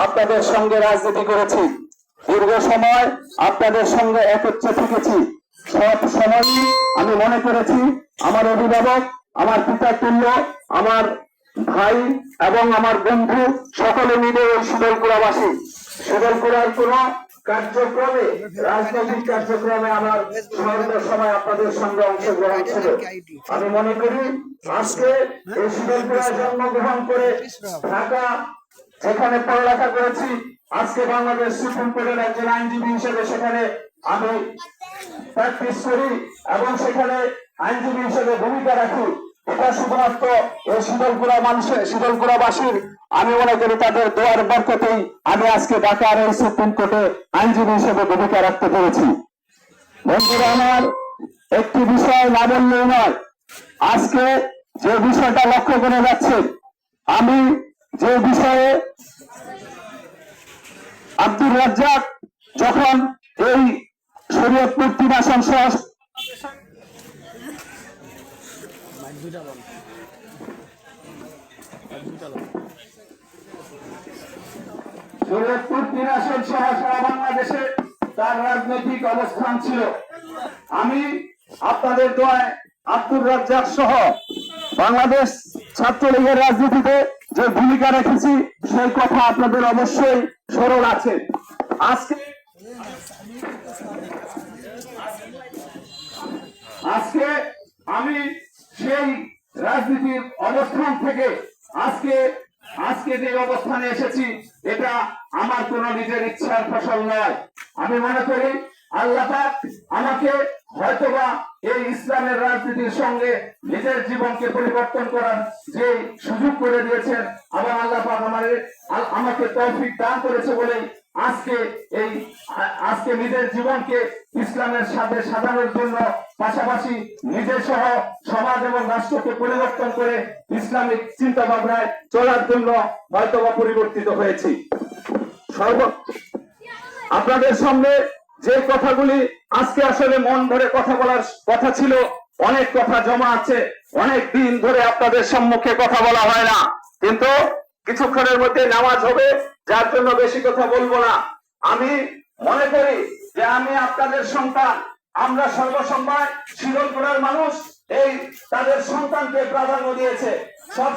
আপনাদের সঙ্গে রাজনীতি করেছি, দীর্ঘ সময় আপনাদের সঙ্গে একত্রে থেকেছি। সব সময় আমি মনে করেছি আমার অভিভাবক, আমার পিতা তুল্য, আমার ভাই এবং আমার বন্ধু সকলে মিলে এই শীতলকুড়াবাসী। শীতলকুড়ার কোন কার্যক্রমে, রাজনৈতিক কার্যক্রমে আমার সর্ব সময় আপনাদের সঙ্গে অংশগ্রহণ ছিল। আমি মনে করি আজকে এই শীতলকুড়ায় জন্মগ্রহণ করে ঢাকা যেখানে পড়ালেখা করেছি, আজকে বাংলাদেশ সুপ্রিম কোর্টের একজন আইনজীবী হিসেবে সেখানে আমি প্র্যাকটিস করি এবং সেখানে আইনজীবী হিসেবে ভূমিকা রাখি। এটা শুধুমাত্র এই শীতলকুড়াবাসীর আমি মনে করি তাদের দোয়ার বরকতেই আমি আজকে ঢাকার এই সুপ্রিম কোর্টে আইনজীবী হিসেবে ভূমিকা রাখতে পেরেছি। বন্ধুরা আমার, একটি বিষয় না বললেই নয়, আজকে যে বিষয়টা লক্ষ্য করে যাচ্ছে, আমি যে বিষয়ে আব্দুর রাজ্জাক যখন এই শরীয়তপুর 3 আসন সহ শরীয়তপুর 3 আসন সহ সারা বাংলাদেশে তার রাজনৈতিক অবস্থান ছিল, আমি আপনাদের দোয়ায় আব্দুর রাজ্জাক সহ বাংলাদেশ ছাত্রলীগের রাজনীতিতে যে ভূমিকা রেখেছি সেই কথা আপনাদের অবশ্যই স্মরণ আছে। আজকে আমি সেই রাজনীতির অবস্থান থেকে আজকে যে অবস্থানে এসেছি, এটা আমার কোন নিজের ইচ্ছার ফসল নয়। আমি মনে করি আল্লাহ পাক আমাকে হয়তোবা এই ইসলামের রাজনীতির সঙ্গে নিজের জীবনকে পরিবর্তন করার যে সুযোগ করে দিয়েছেন, আবার আল্লাহ পাক আমাকে তৌফিক দান করেছে বলেই আজকে নিজের জীবনকে ইসলামের সাথে সাজানোর জন্য, পাশাপাশি নিজের সহ সমাজ এবং রাষ্ট্রকে পরিবর্তন করে ইসলামিক চিন্তা ভাবনায় চলার জন্য হয়তোবা পরিবর্তিত হয়েছি। আপনাদের সামনে যে কথাগুলি আজকে আসলে মন ভরে কথা বলার কথা ছিল, অনেক কথা জমা আছে, অনেক দিন ধরে আপনাদের সম্মুখে কথা বলা হয় না, কিন্তু কিছুক্ষণের মধ্যে নামাজ হবে, যার জন্য বেশি কথা বলবো না। আমি মনে করি যে আমি আপনাদের সন্তান, আমরা সর্বসময় শীতলকুড়ার মানুষ এই তাদের সন্তানকে প্রাধান্য দিয়েছে। সব